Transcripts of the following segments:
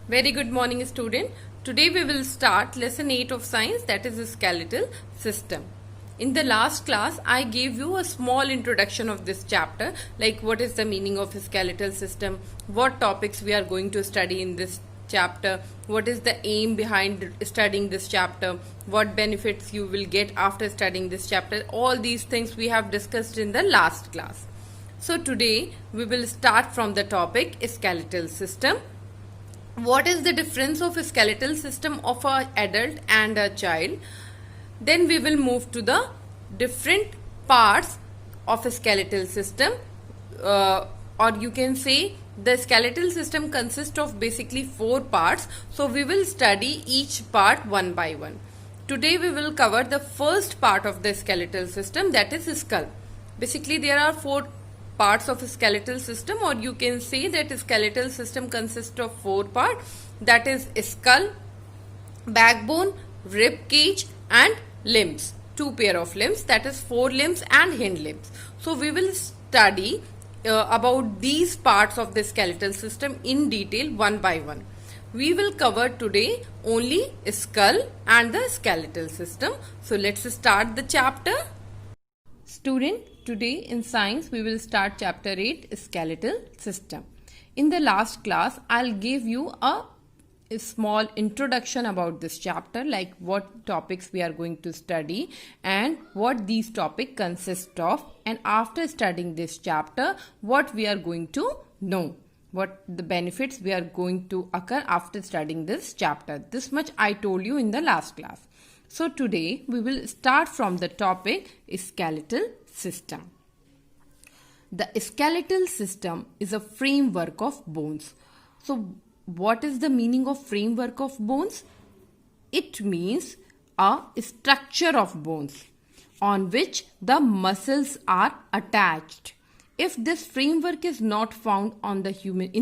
Very good morning, student. Today we will start lesson 8 of science, that is the skeletal system. In the last class, I gave you a small introduction of this chapter, like what is the meaning of a skeletal system, what topics we are going to study in this chapter, what is the aim behind studying this chapter, what benefits you will get after studying this chapter. All these things we have discussed in the last class. So today we will start from the topic skeletal system. What is the difference of a skeletal system of an adult and a child? Then we will move to the different parts of a skeletal system, or you can say the skeletal system consists of basically 4 parts. So we will study each part one by one. Today we will cover the first part of the skeletal system, that is skull. Basically there are 4 parts of a skeletal system, or you can say that a skeletal system consists of 4 parts, that is skull, backbone, rib cage and limbs. 2 pair of limbs, that is 4 limbs and hind limbs. So we will study about these parts of the skeletal system in detail one by one. We will cover today only skull and the skeletal system. So let's start the chapter. Student, today in science we will start chapter 8, skeletal system. In the last class I'll give you a small introduction about this chapter, like what topics we are going to study and what these topics consist of, and after studying this chapter what we are going to know, what the benefits we are going to occur after studying this chapter. This much I told you in the last class. So today we will start from the topic skeletal system. The skeletal system is a framework of bones. So what is the meaning of framework of bones? It means a structure of bones on which the muscles are attached. If this framework is not found in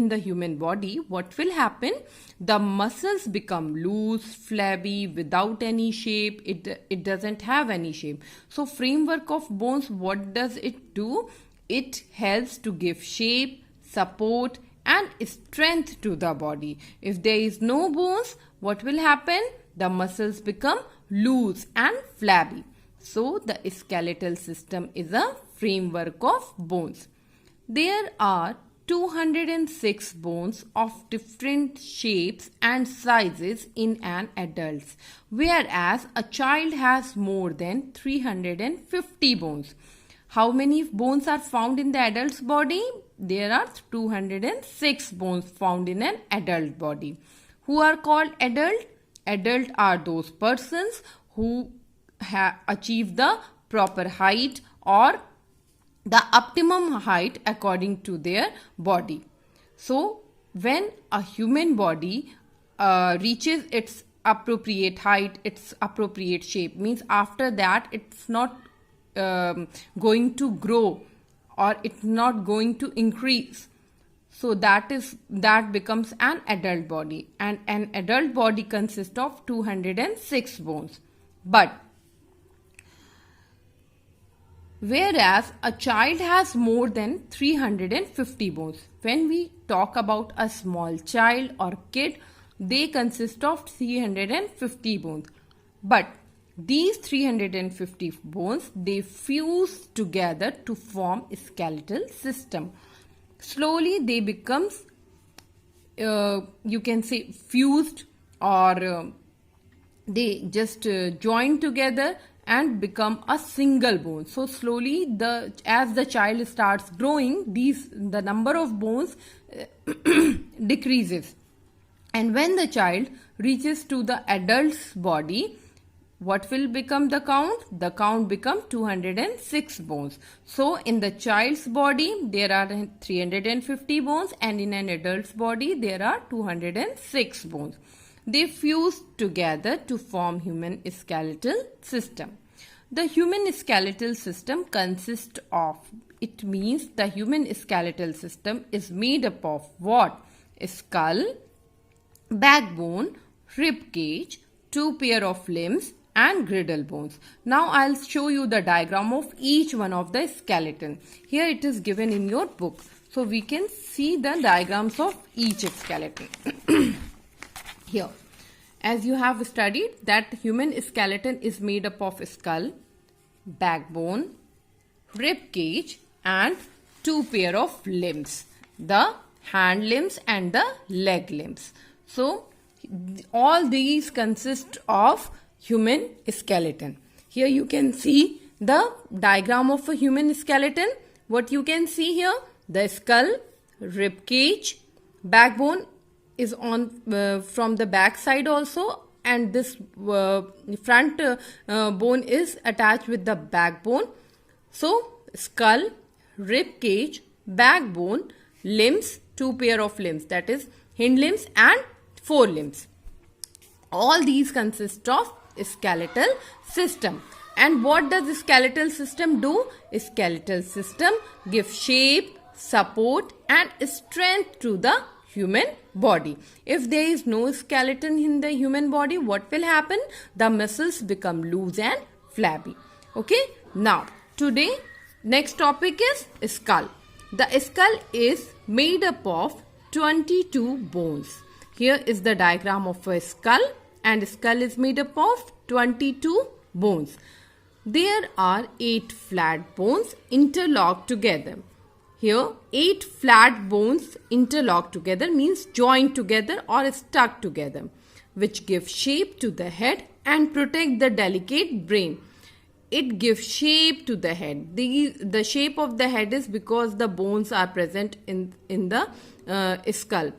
the human body, what will happen? The muscles become loose, flabby, without any shape. It doesn't have any shape. So framework of bones, what does it do? It helps to give shape, support and strength to the body. If there is no bones, what will happen? The muscles become loose and flabby. So the skeletal system is a framework of bones. There are 206 bones of different shapes and sizes in an adult, whereas a child has more than 350 bones. How many bones are found in the adult's body? There are 206 bones found in an adult body. Who are called adult? Adult are those persons who have achieved the proper height or the optimum height according to their body. So when a human body reaches its appropriate height, its appropriate shape, means after that it's not going to grow or it's not going to increase. So that becomes an adult body, and an adult body consists of 206 bones. But whereas a child has more than 350 bones. When we talk about a small child or kid, they consist of 350 bones. But these 350 bones, they fuse together to form a skeletal system. Slowly they becomes, you can say, fused, or they just join together and become a single bone. So slowly, as the child starts growing, the number of bones decreases, and when the child reaches to the adult's body, what will become the count? The count becomes 206 bones. So in the child's body there are 350 bones, and in an adult's body there are 206 bones. They fuse together to form human skeletal system. The human skeletal system consists of, it means the human skeletal system is made up of what? Skull, backbone, rib cage, 2 pair of limbs and girdle bones. Now I'll show you the diagram of each one of the skeleton. Here it is given in your book. So we can see the diagrams of each skeleton. Here, as you have studied that human skeleton is made up of skull, backbone, rib cage and two pair of limbs, the hand limbs and the leg limbs. So all these consist of human skeleton. Here you can see the diagram of a human skeleton. What you can see here, the skull, rib cage, backbone is on from the back side also, and this front bone is attached with the backbone. So skull, rib cage, backbone, limbs, two pair of limbs, that is hind limbs and forelimbs. All these consist of skeletal system. And what does the skeletal system do? Skeletal system gives shape, support and strength to the human body. If there is no skeleton in the human body, what will happen? The muscles become loose and flabby. Okay. Now, today, next topic is skull. The skull is made up of 22 bones. Here is the diagram of a skull, and skull is made up of 22 bones. There are 8 flat bones interlocked together. Here, 8 flat bones interlocked together means joined together or stuck together, which give shape to the head and protect the delicate brain. It gives shape to the head. The shape of the head is because the bones are present in the skull.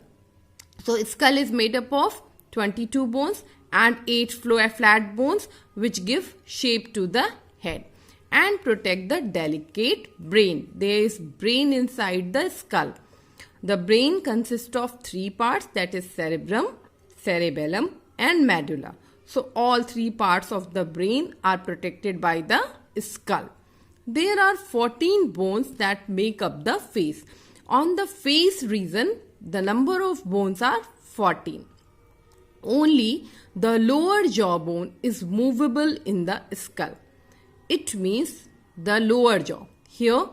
So, skull is made up of 22 bones and 8 flat bones which give shape to the head and protect the delicate brain. There is brain inside the skull. The brain consists of 3 parts, that is cerebrum, cerebellum and medulla. So all 3 parts of the brain are protected by the skull. There are 14 bones that make up the face. On the face region, the number of bones are 14. Only the lower jawbone is movable in the skull. It means the lower jaw. Here,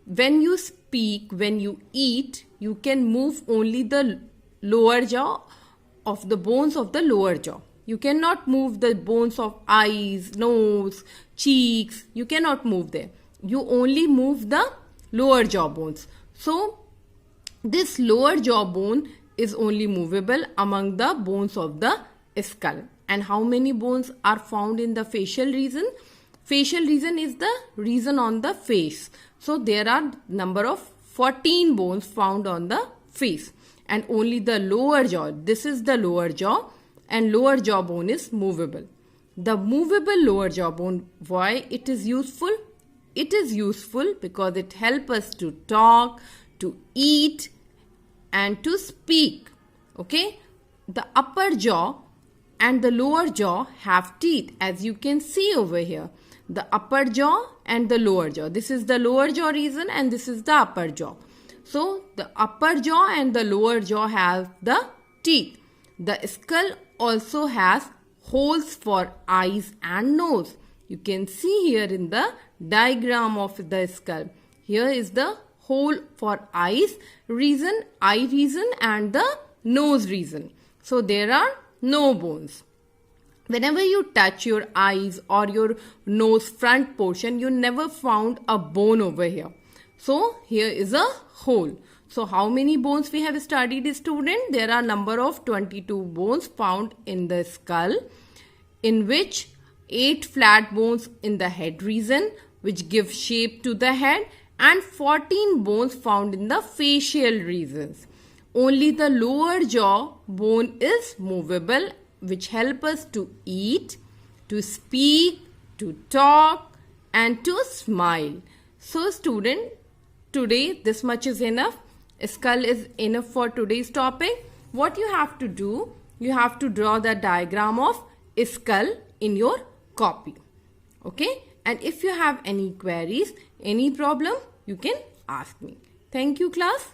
when you speak, when you eat, you can move only the lower jaw of the bones of the lower jaw. You cannot move the bones of eyes, nose, cheeks. You cannot move there. You only move the lower jaw bones. So, this lower jaw bone is only movable among the bones of the skull. And how many bones are found in the facial region? Facial region is the region on the face. So, there are number of 14 bones found on the face. And only the lower jaw, this is the lower jaw, and lower jaw bone is movable. The movable lower jaw bone, why it is useful? It is useful because it helps us to talk, to eat and to speak. Okay. The upper jaw and the lower jaw have teeth, as you can see over here. The upper jaw and the lower jaw. This is the lower jaw region and this is the upper jaw. So, the upper jaw and the lower jaw have the teeth. The skull also has holes for eyes and nose. You can see here in the diagram of the skull. Here is the hole for eyes region, eye region and the nose region. So, there are no bones. Whenever you touch your eyes or your nose front portion, you never found a bone over here. So, here is a hole. So, how many bones we have studied, student? There are number of 22 bones found in the skull, in which 8 flat bones in the head region, which give shape to the head, and 14 bones found in the facial regions. Only the lower jaw bone is movable, which help us to eat, to speak, to talk and to smile. So student, today this much is enough. Skull is enough for today's topic. What you have to do, you have to draw the diagram of skull in your copy. Okay? And if you have any queries, any problem, you can ask me. Thank you, class.